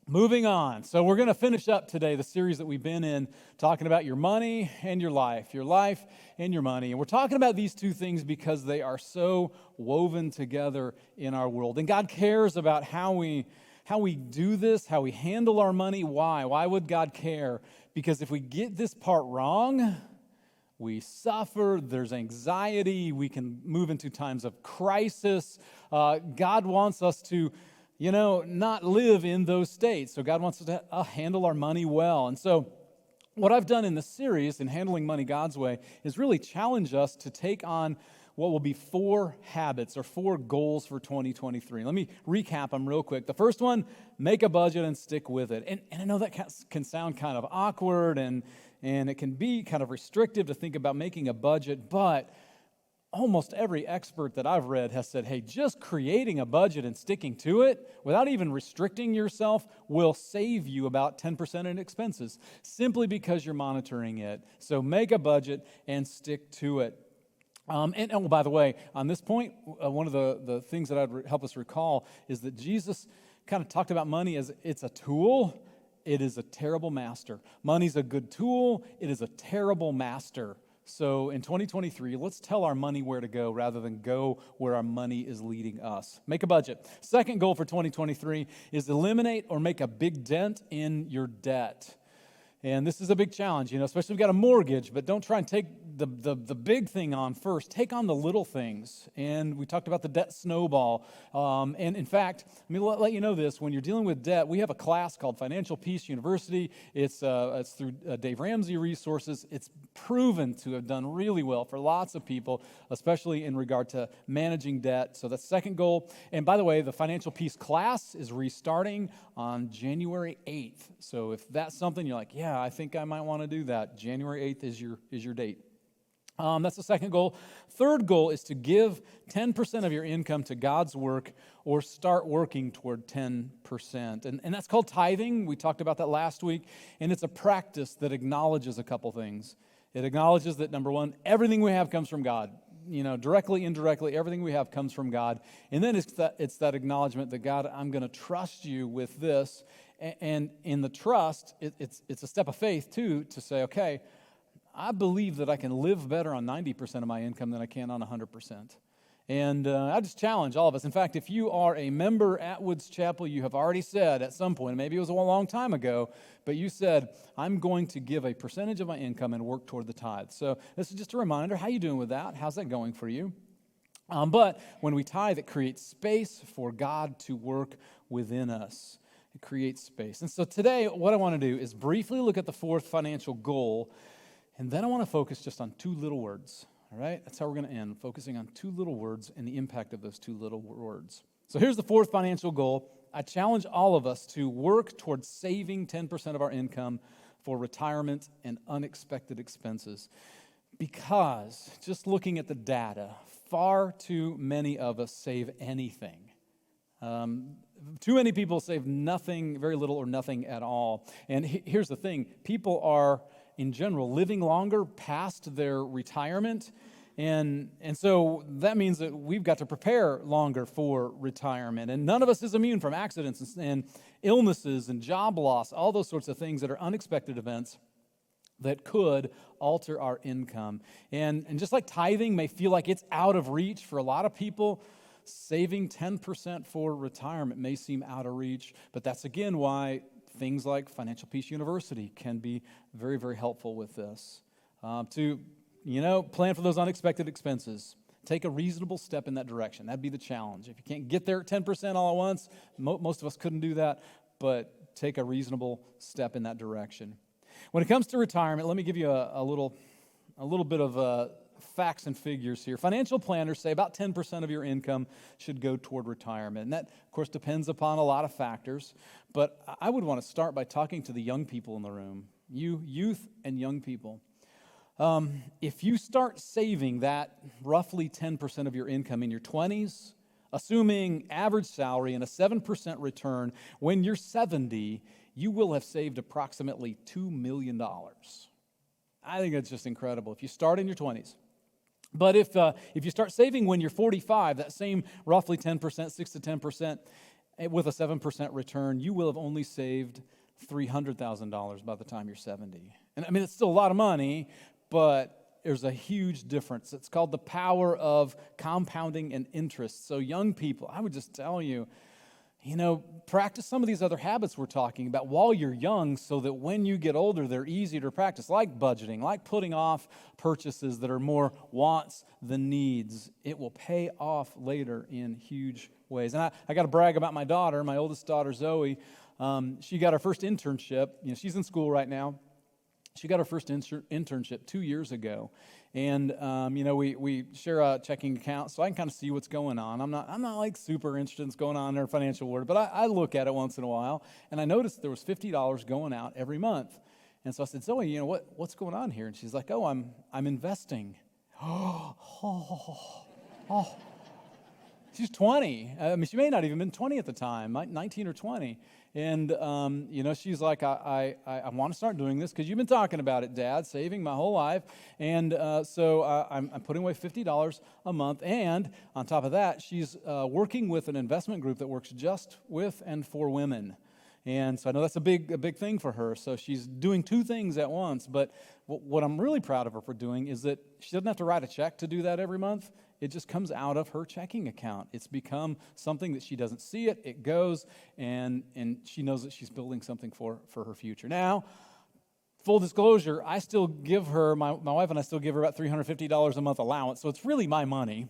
Moving on. So we're going to finish up today the series that we've been in talking about your money and your life and your money. And we're talking about these two things because they are so woven together in our world. And God cares about how we do this, how we handle our money. Why? Why would God care? Because if we get this part wrong, we suffer, there's anxiety, we can move into times of crisis. God wants us to not live in those states. So God wants us to handle our money well. And so what I've done in this series in Handling Money God's Way is really challenge us to take on what will be 4 habits or 4 goals for 2023. Let me recap them real quick. The first one, make a budget and stick with it. And I know that can sound kind of awkward and it can be kind of restrictive to think about making a budget, but almost every expert that I've read has said, hey, just creating a budget and sticking to it without even restricting yourself will save you about 10% in expenses simply because you're monitoring it. So make a budget and stick to it. And by the way, on this point, one of the things that I'd help us recall is that Jesus kind of talked about money as it's a tool. It is a terrible master. Money's a good tool. It is a terrible master. So in 2023, let's tell our money where to go rather than go where our money is leading us. Make a budget. Second goal for 2023 is eliminate or make a big dent in your debt. And this is a big challenge, especially if you've got a mortgage, but don't try and take the big thing on first. Take on the little things. And we talked about the debt snowball. And in fact, let me let you know this. When you're dealing with debt, we have a class called Financial Peace University. It's through Dave Ramsey Resources. It's proven to have done really well for lots of people, especially in regard to managing debt. So that's the second goal. And by the way, the Financial Peace class is restarting on January 8th. So if that's something you're like, yeah, I think I might want to do that, January 8th is your date. That's the second goal. Third goal is to give 10% of your income to God's work or start working toward 10%. And that's called tithing. We talked about that last week. And it's a practice that acknowledges a couple things. It acknowledges that, number one, everything we have comes from God. Directly, indirectly, everything we have comes from God. And then it's that acknowledgement that, God, I'm going to trust you with this. And in the trust, it's a step of faith, too, to say, okay, I believe that I can live better on 90% of my income than I can on 100%. And I just challenge all of us. In fact, if you are a member at Woods Chapel, you have already said at some point, maybe it was a long time ago, but you said, I'm going to give a percentage of my income and work toward the tithe. So this is just a reminder. How are you doing with that? How's that going for you? But when we tithe, it creates space for God to work within us. It creates space. And so today, what I want to do is briefly look at the 4th financial goal. And then I want to focus just on 2 little words, all right? That's how we're going to end, focusing on 2 little words and the impact of those 2 little words. So here's the 4th financial goal. I challenge all of us to work towards saving 10% of our income for retirement and unexpected expenses. Because just looking at the data, far too many of us save anything. Too many people save nothing, very little or nothing at all. And here's the thing, people are, in general, living longer past their retirement. And so that means that we've got to prepare longer for retirement. And none of us is immune from accidents and illnesses and job loss, all those sorts of things that are unexpected events that could alter our income. And just like tithing may feel like it's out of reach for a lot of people, saving 10% for retirement may seem out of reach. But that's, again, why things like Financial Peace University can be very, very helpful with this. To plan for those unexpected expenses. Take a reasonable step in that direction. That'd be the challenge. If you can't get there at 10% all at once, most of us couldn't do that, but take a reasonable step in that direction. When it comes to retirement, let me give you a little bit of facts and figures here. Financial planners say about 10% of your income should go toward retirement. And that, of course, depends upon a lot of factors. But I would want to start by talking to the young people in the room, you youth and young people. If you start saving that roughly 10% of your income in your 20s, assuming average salary and a 7% return, when you're 70, you will have saved approximately $2 million. I think that's just incredible. If you start in your 20s. But if you start saving when you're 45, that same roughly 10%, 6 to 10%, with a 7% return, you will have only saved $300,000 by the time you're 70. And I mean, it's still a lot of money, but there's a huge difference. It's called the power of compounding and interest. So young people, I would just tell you, practice some of these other habits we're talking about while you're young so that when you get older, they're easier to practice, like budgeting, like putting off purchases that are more wants than needs. It will pay off later in huge ways. And I got to brag about my daughter, my oldest daughter, Zoe. She got her first internship. She's in school right now. She got her first internship 2 years ago. And, we share a checking account, so I can kind of see what's going on. I'm not like super interested in what's going on in her financial world, but I look at it once in a while, and I noticed there was $50 going out every month. And so I said, Zoe, what's going on here? And she's like, oh, I'm investing. Oh. She's 20. I mean, she may not even been 20 at the time, 19 or 20. And, she's like, I want to start doing this because you've been talking about it, Dad, saving my whole life. And so I'm putting away $50 a month. And on top of that, she's working with an investment group that works just with and for women. And so I know that's a big thing for her. So she's doing two things at once. But what I'm really proud of her for doing is that she doesn't have to write a check to do that every month. It just comes out of her checking account. It's become something that she doesn't see it. It goes, and she knows that she's building something for her future. Now, full disclosure, I still give her, my wife and I still give her about $350 a month allowance, so it's really my money.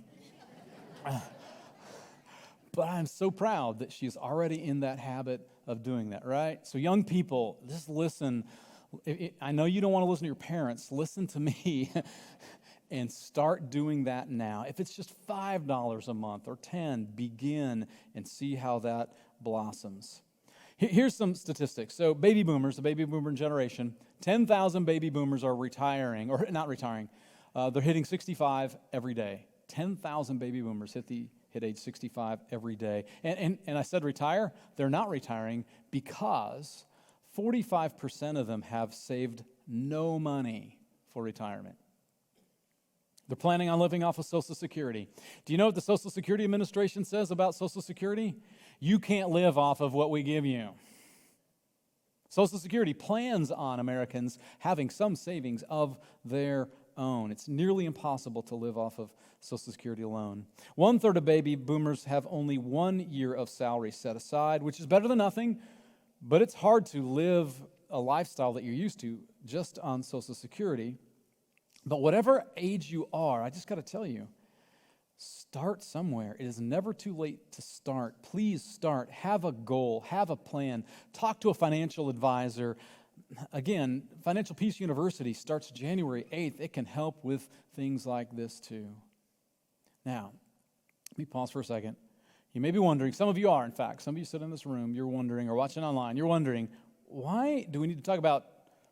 But I'm so proud that she's already in that habit of doing that, right? So young people, just listen. I know you don't want to listen to your parents. Listen to me. And start doing that now. If it's just $5 a month or $10, begin and see how that blossoms. Here's some statistics. So baby boomers, the baby boomer generation, 10,000 baby boomers are retiring, or not retiring. They're hitting 65 every day. 10,000 baby boomers hit age 65 every day. And I said retire. They're not retiring because 45% of them have saved no money for retirement. They're planning on living off of Social Security. Do you know what the Social Security Administration says about Social Security? You can't live off of what we give you. Social Security plans on Americans having some savings of their own. It's nearly impossible to live off of Social Security alone. 1/3 of baby boomers have only 1 year of salary set aside, which is better than nothing, but it's hard to live a lifestyle that you're used to just on Social Security. But whatever age you are, I just got to tell you, start somewhere. It is never too late to start. Please start. Have a goal. Have a plan. Talk to a financial advisor. Again, Financial Peace University starts January 8th. It can help with things like this too. Now, let me pause for a second. You may be wondering, some of you are, in fact, some of you sit in this room, you're wondering, or watching online, you're wondering, why do we need to talk about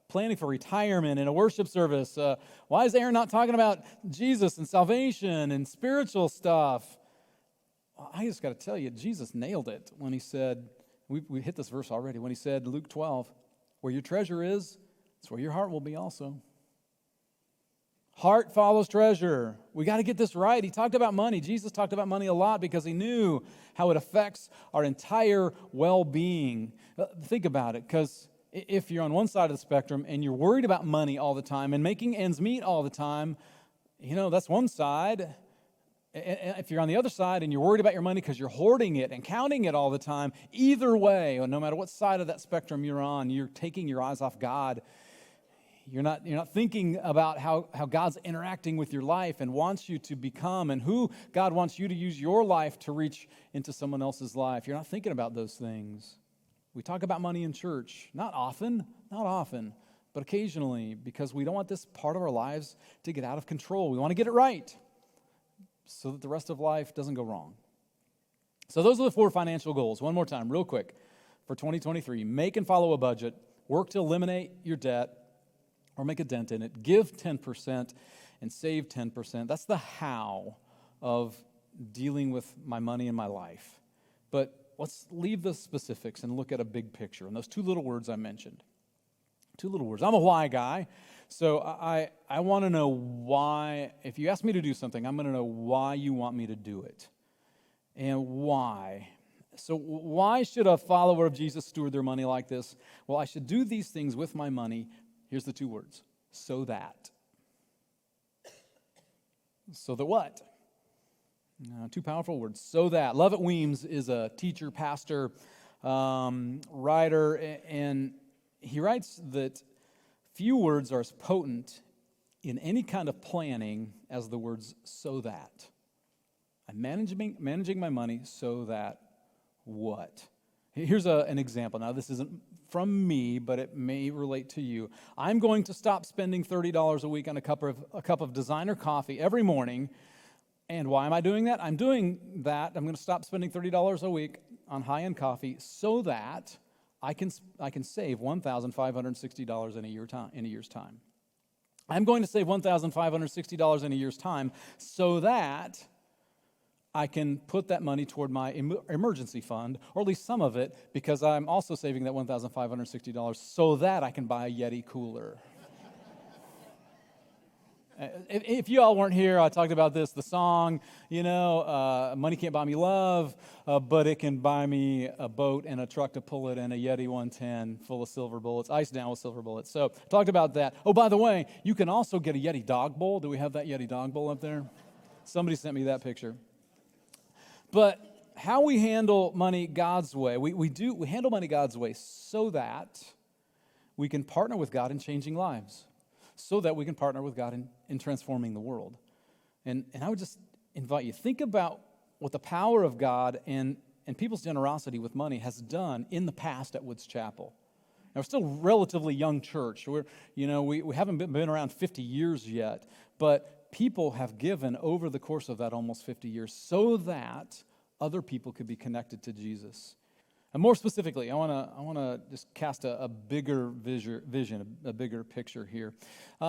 planning for retirement in a worship service? Why is Aaron not talking about Jesus and salvation and spiritual stuff? Well, I just got to tell you, Jesus nailed it when he said, we hit this verse already, when he said, Luke 12, where your treasure is, that's where your heart will be also. Heart follows treasure. We got to get this right. He talked about money. Jesus talked about money a lot because he knew how it affects our entire well-being. Think about it, because if you're on one side of the spectrum and you're worried about money all the time and making ends meet all the time, that's one side. If you're on the other side and you're worried about your money because you're hoarding it and counting it all the time, either way, or no matter what side of that spectrum you're on, you're taking your eyes off God. You're not thinking about how God's interacting with your life and wants you to become and who God wants you to use your life to reach into someone else's life. You're not thinking about those things. We talk about money in church, not often, but occasionally, because we don't want this part of our lives to get out of control. We want to get it right so that the rest of life doesn't go wrong. So those are the 4 financial goals. One more time, real quick, for 2023. Make and follow a budget. Work to eliminate your debt or make a dent in it. Give 10% and save 10%. That's the how of dealing with my money in my life. But let's leave the specifics and look at a big picture. And those 2 little words I mentioned. 2 little words. I'm a why guy. So I want to know why. If you ask me to do something, I'm going to know why you want me to do it. And why. So why should a follower of Jesus steward their money like this? Well, I should do these things with my money. Here's the two words: so that. So that what? Two powerful words. So that. Lovett Weems is a teacher, pastor, writer, and he writes that few words are as potent in any kind of planning as the words "so that." I'm managing my money so that what? Here's an example. Now, this isn't from me, but it may relate to you. I'm going to stop spending $30 a week on a cup of designer coffee every morning. And why am I doing that? I'm doing that. I'm going to stop spending $30 a week on high-end coffee so that I can save $1,560 in a year's time. I'm going to save $1,560 in a year's time so that I can put that money toward my emergency fund, or at least some of it, because I'm also saving that $1,560 so that I can buy a Yeti cooler. If you all weren't here, I talked about this, the song, money can't buy me love, but it can buy me a boat and a truck to pull it and a Yeti 110 full of silver bullets, iced down with silver bullets. So talked about that. Oh, by the way, you can also get a Yeti dog bowl. Do we have that Yeti dog bowl up there? Somebody sent me that picture. But how we handle money God's way, we handle money God's way so that we can partner with God in changing lives, so that we can partner with God in transforming the world. And I would just invite you, think about what the power of God and people's generosity with money has done in the past at Woods Chapel. Now, we're still a relatively young church. We haven't been around 50 years yet, but people have given over the course of that almost 50 years so that other people could be connected to Jesus. And more specifically, I want to just cast a bigger vision, a bigger picture here.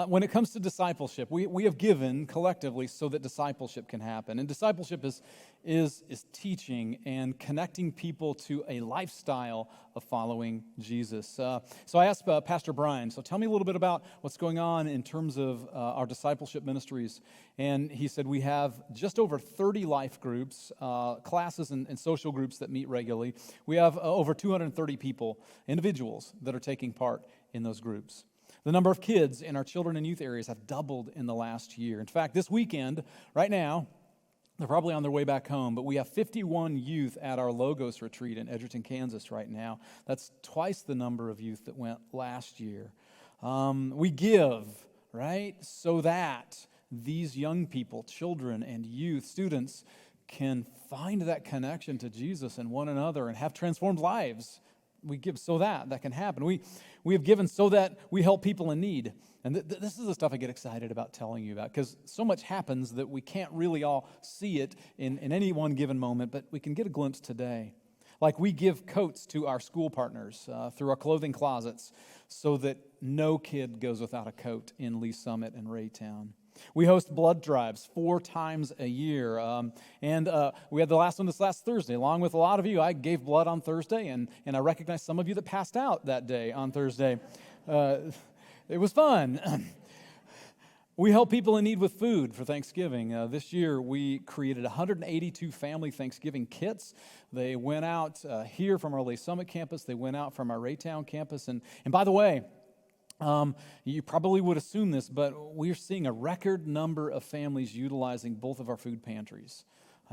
When it comes to discipleship, we have given collectively so that discipleship can happen. And discipleship is teaching and connecting people to a lifestyle of following Jesus. So I asked Pastor Brian, so tell me a little bit about what's going on in terms of our discipleship ministries. And he said we have just over 30 life groups, classes and social groups that meet regularly. We have over 230 people, individuals, that are taking part in those groups. The number of kids in our children and youth areas have doubled in the last year. In fact, this weekend, right now, they're probably on their way back home, but we have 51 youth at our Logos retreat in Edgerton, Kansas right now. That's twice the number of youth that went last year. We give, right, so that these young people, children and youth, students, can find that connection to Jesus and one another and have transformed lives. We give so that can happen. We have given so that we help people in need. And this is the stuff I get excited about telling you about, because so much happens that we can't really all see it in any one given moment, but we can get a glimpse today. Like we give coats to our school partners through our clothing closets so that no kid goes without a coat in Lee Summit and Raytown. We host blood drives 4 times a year, and we had the last one this last Thursday. Along with a lot of you, I gave blood on Thursday, and I recognize some of you that passed out that day on Thursday. It was fun. We help people in need with food for Thanksgiving. This year, we created 182 family Thanksgiving kits. They went out here from our Lee Summit campus. They went out from our Raytown campus. And by the way, you probably would assume this, but we're seeing a record number of families utilizing both of our food pantries.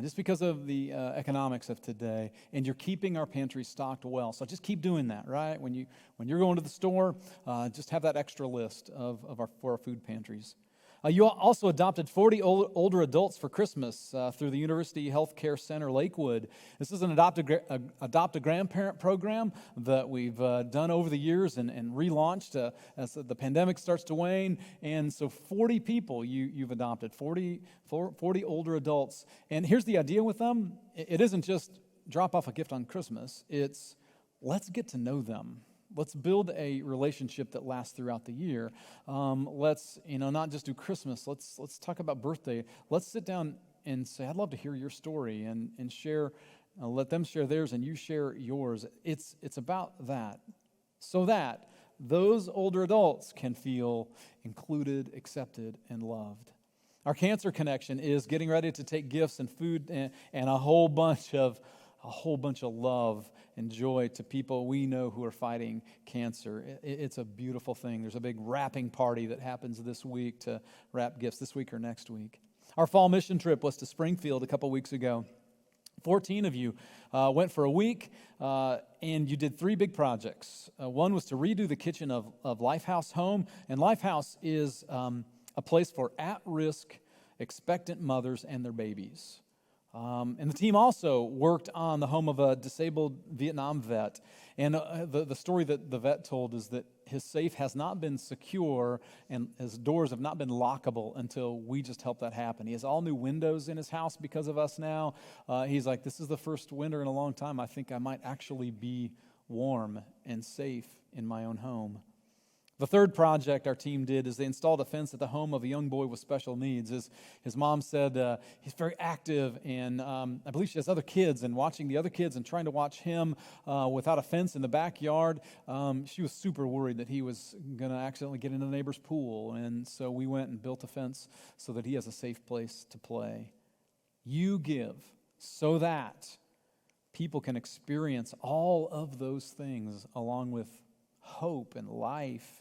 Just because of the economics of today, and you're keeping our pantry stocked well. So just keep doing that, right? When you're going to the store, just have that extra list for our food pantries. You also adopted 40 older adults for Christmas through the University Health Care Center Lakewood. This is an adopt a grandparent program that we've done over the years and relaunched as the pandemic starts to wane. And so 40 people you've adopted, 40 older adults. And here's the idea with them. It isn't just drop off a gift on Christmas. It's let's get to know them. Let's build a relationship that lasts throughout the year. Let's, not just do Christmas. Let's talk about birthday. Let's sit down and say, I'd love to hear your story and share. Let them share theirs and you share yours. It's about that, so that those older adults can feel included, accepted, and loved. Our cancer connection is getting ready to take gifts and food and a whole bunch of a whole bunch of love and joy to people we know who are fighting cancer. It's a beautiful thing. There's a big wrapping party that happens this week to wrap gifts, this week or next week. Our fall mission trip was to Springfield a couple weeks ago. 14 of you went for a week, and you did 3 big projects. One was to redo the kitchen of Lifehouse Home, and Lifehouse is a place for at-risk, expectant mothers and their babies. And the team also worked on the home of a disabled Vietnam vet. And the story that the vet told is that his safe has not been secure and his doors have not been lockable until we just helped that happen. He has all new windows in his house because of us now. He's like, this is the first winter in a long time. I think I might actually be warm and safe in my own home. The third project our team did is they installed a fence at the home of a young boy with special needs. His mom said he's very active, and I believe she has other kids, and watching the other kids and trying to watch him without a fence in the backyard, she was super worried that he was going to accidentally get into the neighbor's pool, and so we went and built a fence so that he has a safe place to play. You give so that people can experience all of those things along with hope and life.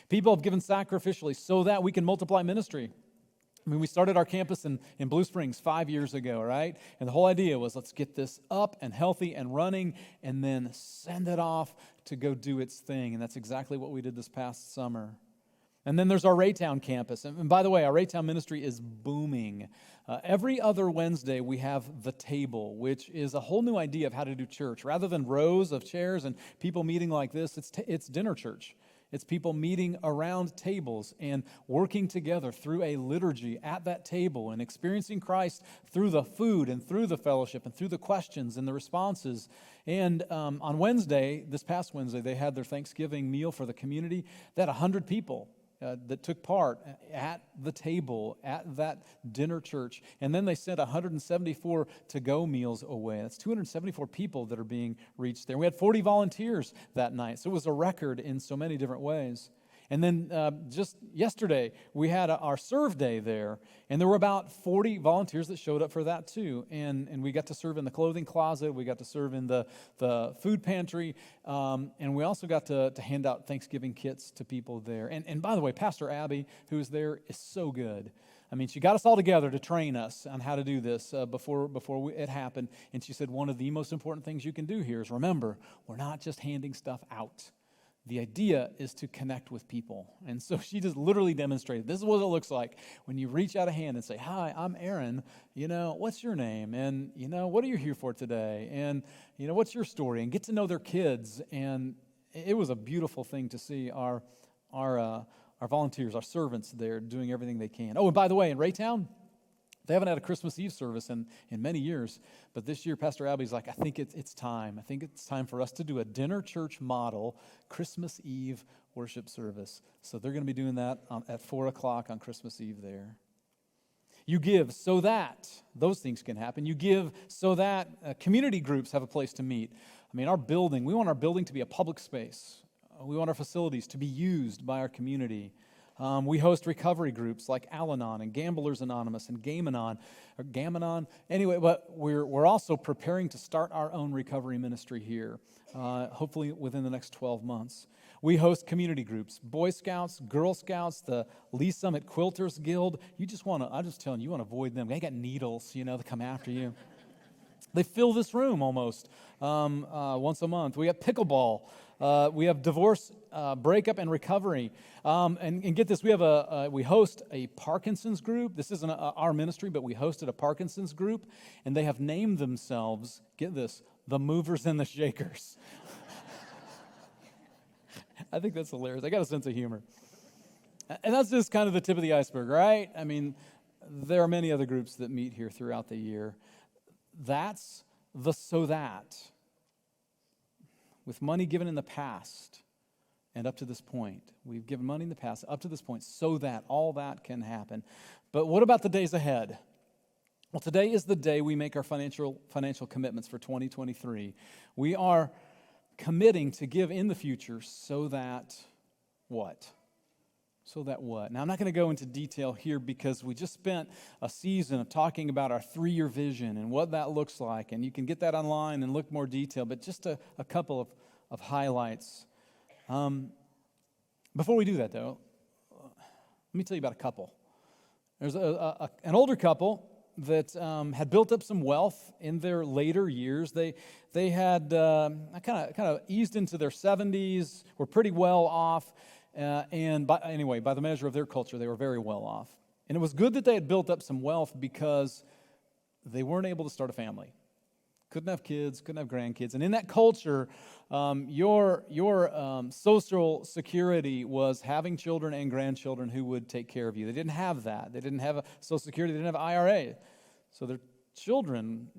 People have given sacrificially so that we can multiply ministry. I mean, we started our campus in Blue Springs 5 years ago, right? And the whole idea was let's get this up and healthy and running and then send it off to go do its thing. And that's exactly what we did this past summer. And then there's our Raytown campus. And by the way, our Raytown ministry is booming. Every other Wednesday, we have The Table, which is a whole new idea of how to do church. Rather than rows of chairs and people meeting like this, it's dinner church. It's people meeting around tables and working together through a liturgy at that table and experiencing Christ through the food and through the fellowship and through the questions and the responses. And on Wednesday, this past Wednesday, they had their Thanksgiving meal for the community. They had 100 people that took part at the table, at that dinner church. And then they sent 174 to-go meals away. That's 274 people that are being reached there. We had 40 volunteers that night, so it was a record in so many different ways. And then just yesterday, we had our serve day there, and there were about 40 volunteers that showed up for that too. And we got to serve in the clothing closet, we got to serve in the food pantry, and we also got to hand out Thanksgiving kits to people there. And by the way, Pastor Abby, who is there, is so good. I mean, she got us all together to train us on how to do this before it happened. And she said, one of the most important things you can do here is remember, we're not just handing stuff out. The idea is to connect with people. And so she just literally demonstrated, this is what it looks like when you reach out a hand and say, hi, I'm Aaron. What's your name? And, what are you here for today? And, what's your story? And get to know their kids. And it was a beautiful thing to see our volunteers, our servants there doing everything they can. Oh, and by the way, in Raytown, they haven't had a Christmas Eve service in many years, but this year Pastor Abby's like, I think it's time. I think it's time for us to do a dinner church model Christmas Eve worship service. So they're going to be doing that at 4 o'clock on Christmas Eve there. You give so that those things can happen. You give so that community groups have a place to meet. I mean, we want our building to be a public space. We want our facilities to be used by our community. We host recovery groups like Al-Anon and Gamblers Anonymous and Gamanon. Anyway, but we're also preparing to start our own recovery ministry here, hopefully within the next 12 months. We host community groups, Boy Scouts, Girl Scouts, the Lee Summit Quilters Guild. I'm just telling you, you want to avoid them. They got needles, to come after you. They fill this room almost once a month. We have pickleball. We have divorce, breakup, and recovery. And get this, we host a Parkinson's group. This isn't our ministry, but we hosted a Parkinson's group, and they have named themselves, get this, the Movers and the Shakers. I think that's hilarious. I got a sense of humor. And that's just kind of the tip of the iceberg, right? I mean, there are many other groups that meet here throughout the year. That's the so that. With money given in the past and up to this point. We've given money in the past up to this point so that all that can happen. But what about the days ahead? Well, today is the day we make our financial commitments for 2023. We are committing to give in the future so that what? So that what? Now, I'm not going to go into detail here because we just spent a season of talking about our 3-year vision and what that looks like. And you can get that online and look more detail, but just a couple of highlights. Before we do that, though, let me tell you about a couple. There's an older couple that had built up some wealth in their later years. They had kind of eased into their 70s, were pretty well off. And by the measure of their culture, they were very well off. And it was good that they had built up some wealth because they weren't able to start a family. Couldn't have kids, couldn't have grandkids. And in that culture, your social security was having children and grandchildren who would take care of you. They didn't have that. They didn't have a social security. They didn't have IRA. So their children,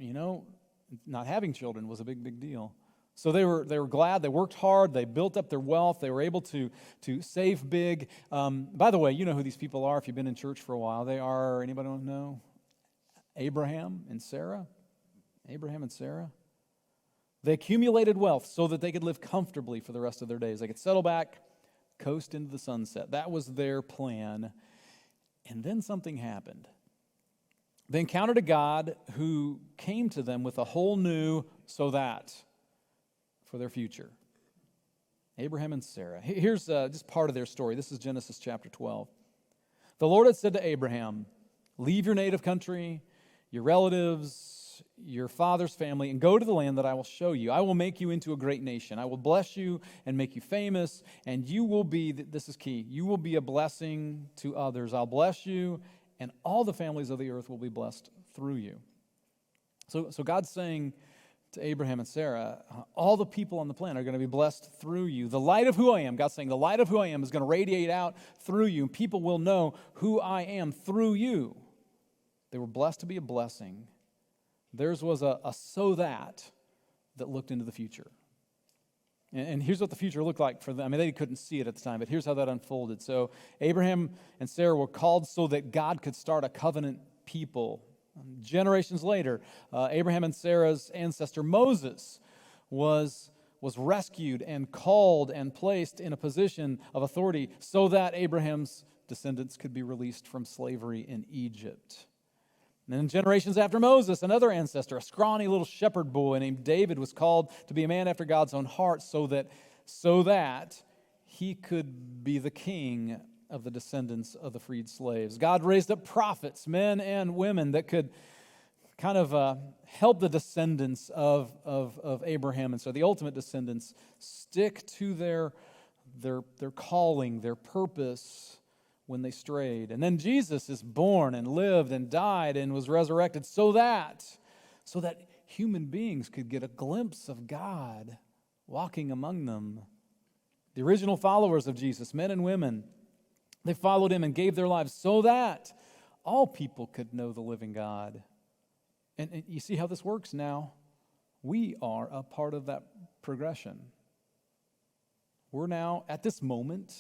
not having children was a big, big deal. So they were glad. They worked hard. They built up their wealth. They were able to save big. By the way, you know who these people are if you've been in church for a while. They are, anybody want to know? Abraham and Sarah. Abraham and Sarah. They accumulated wealth so that they could live comfortably for the rest of their days. They could settle back, coast into the sunset. That was their plan. And then something happened. They encountered a God who came to them with a whole new so that for their future. Abraham and Sarah. Here's just part of their story. This is Genesis chapter 12. The Lord had said to Abraham, leave your native country, your relatives, your father's family, and go to the land that I will show you. I will make you into a great nation. I will bless you and make you famous, and you will be, this is key, you will be a blessing to others. I'll bless you, and all the families of the earth will be blessed through you. So God's saying to Abraham and Sarah, all the people on the planet are going to be blessed through you. The light of who I am, God's saying, the light of who I am is going to radiate out through you. People will know who I am through you. They were blessed to be a blessing. Theirs was a so that looked into the future. And here's what the future looked like for them. I mean, they couldn't see it at the time, but here's how that unfolded. So Abraham and Sarah were called so that God could start a covenant people. Generations later, Abraham and Sarah's ancestor Moses was rescued and called and placed in a position of authority so that Abraham's descendants could be released from slavery in Egypt. And then generations after Moses, another ancestor, a scrawny little shepherd boy named David, was called to be a man after God's own heart so that he could be the king of the descendants of the freed slaves. God raised up prophets, men and women, that could kind of help the descendants of Abraham. And so the ultimate descendants stick to their calling, their purpose when they strayed. And then Jesus is born and lived and died and was resurrected so that human beings could get a glimpse of God walking among them. The original followers of Jesus, men and women, they followed him and gave their lives so that all people could know the living God. And you see how this works now? We are a part of that progression. We're now, at this moment,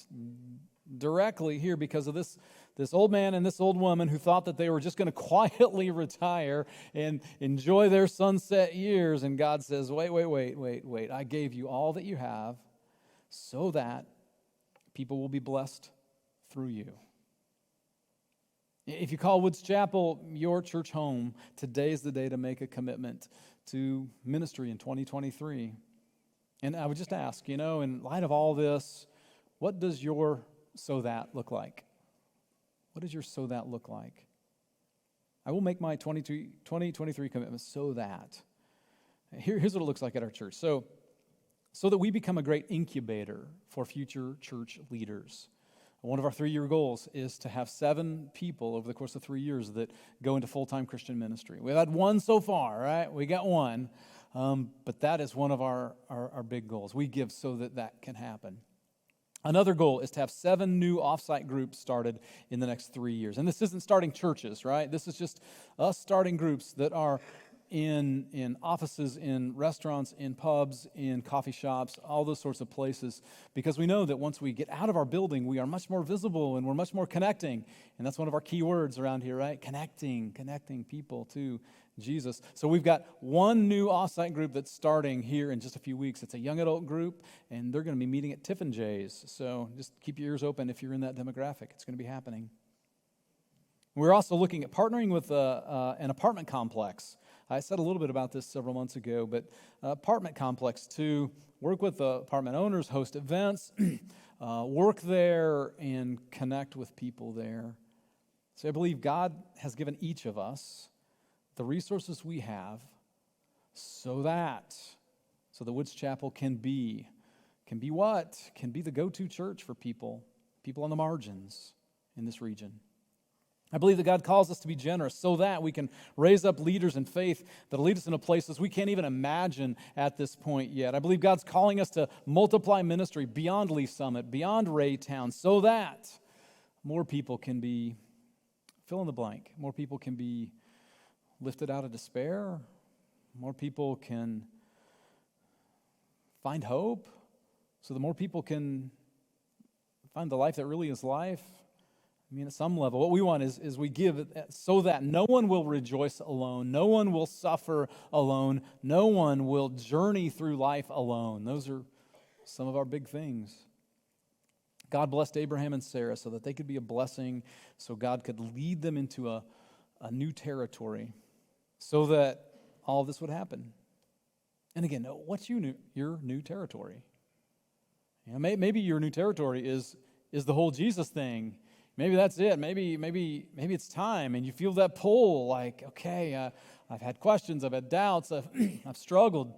directly here because of this old man and this old woman who thought that they were just going to quietly retire and enjoy their sunset years. And God says, wait. I gave you all that you have so that people will be blessed through you. If you call Woods Chapel your church home, today's the day to make a commitment to ministry in 2023. And I would just ask, in light of all this, what does your so that look like? What does your so that look like? I will make my 2023 commitment so that. Here's what it looks like at our church. So that we become a great incubator for future church leaders. One of our 3-year goals is to have 7 people over the course of 3 years that go into full-time Christian ministry. We've had 1 so far, right? We got 1. But that is one of our big goals. We give so that can happen. Another goal is to have 7 new offsite groups started in the next 3 years. And this isn't starting churches, right? This is just us starting groups that are in offices, in restaurants, in pubs, in coffee shops, all those sorts of places, because we know that once we get out of our building, we are much more visible and we're much more connecting. And that's one of our key words around here, right? Connecting people to Jesus. So we've got one new offsite group that's starting here in just a few weeks. It's a young adult group, and they're going to be meeting at Tiffin J's. So just keep your ears open if you're in that demographic. It's going to be happening. We're also looking at partnering with an apartment complex. I said a little bit about this several months ago, but apartment complex to work with the apartment owners, host events, work there, and connect with people there. So I believe God has given each of us the resources we have so that Woods Chapel can be what? Can be the go-to church for people on the margins in this region. I believe that God calls us to be generous so that we can raise up leaders in faith that will lead us into places we can't even imagine at this point yet. I believe God's calling us to multiply ministry beyond Lee Summit, beyond Raytown, so that more people can be, fill in the blank, more people can be lifted out of despair, more people can find hope, so that more people can find the life that really is life. I mean, at some level, what we want is we give so that no one will rejoice alone, no one will suffer alone, no one will journey through life alone. Those are some of our big things. God blessed Abraham and Sarah so that they could be a blessing, so God could lead them into a new territory, so that all of this would happen. And again, what's your new territory? You know, maybe your new territory is the whole Jesus thing. Maybe that's it. Maybe it's time, and you feel that pull. Like, okay, I've had questions, I've had doubts, I've struggled.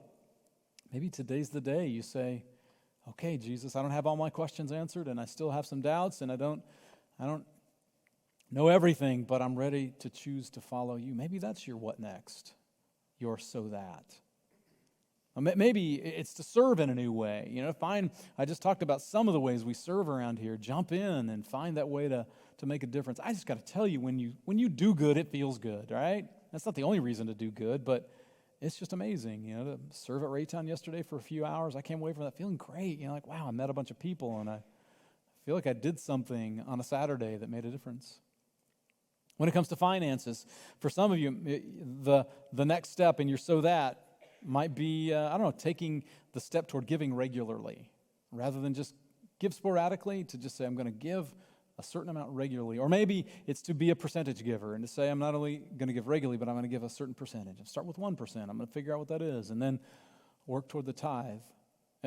Maybe today's the day you say, okay, Jesus, I don't have all my questions answered, and I still have some doubts, and I don't know everything, but I'm ready to choose to follow you. Maybe that's your what next. Your so that. Maybe it's to serve in a new way. You know, I just talked about some of the ways we serve around here. Jump in and find that way to make a difference. I just got to tell you, when you do good, it feels good, right? That's not the only reason to do good, but it's just amazing. You know, to serve at Raytown yesterday for a few hours, I came away from that feeling great. You know, like, wow, I met a bunch of people, and I feel like I did something on a Saturday that made a difference. When it comes to finances, for some of you, the next step in your so that might be, taking the step toward giving regularly rather than just give sporadically, to just say, I'm going to give a certain amount regularly. Or maybe it's to be a percentage giver and to say, I'm not only going to give regularly, but I'm going to give a certain percentage. I'll start with 1%. I'm going to figure out what that is and then work toward the tithe.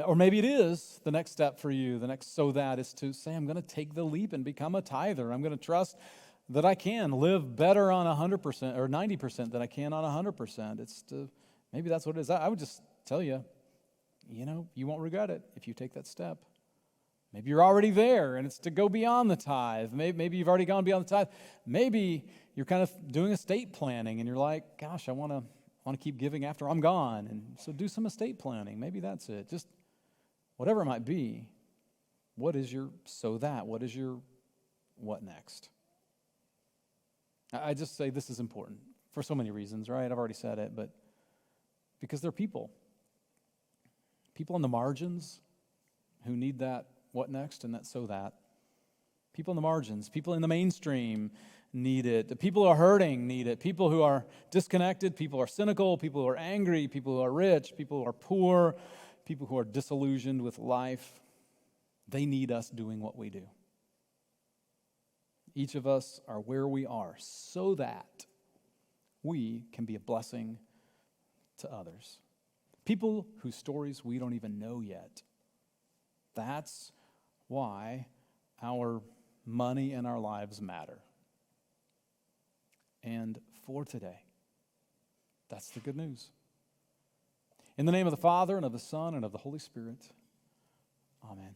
Or maybe it is the next step for you. The next so that is to say, I'm going to take the leap and become a tither. I'm going to trust that I can live better on 100% or 90% than I can on 100%. Maybe that's what it is. I would just tell you, you won't regret it if you take that step. Maybe you're already there, and it's to go beyond the tithe. Maybe you've already gone beyond the tithe. Maybe you're kind of doing estate planning, and you're like, gosh, I want to keep giving after I'm gone, and so do some estate planning. Maybe that's it. Just whatever it might be, what is your so that? What is your what next? I just say this is important for so many reasons, right? I've already said it, but because they're people on the margins who need that what next and that so that. People on the margins, people in the mainstream need it. The people who are hurting need it. People who are disconnected, people who are cynical, people who are angry, people who are rich, people who are poor, people who are disillusioned with life. They need us doing what we do. Each of us are where we are so that we can be a blessing to others. People whose stories we don't even know yet. That's why our money and our lives matter. And for today, that's the good news. In the name of the Father, and of the Son, and of the Holy Spirit, amen.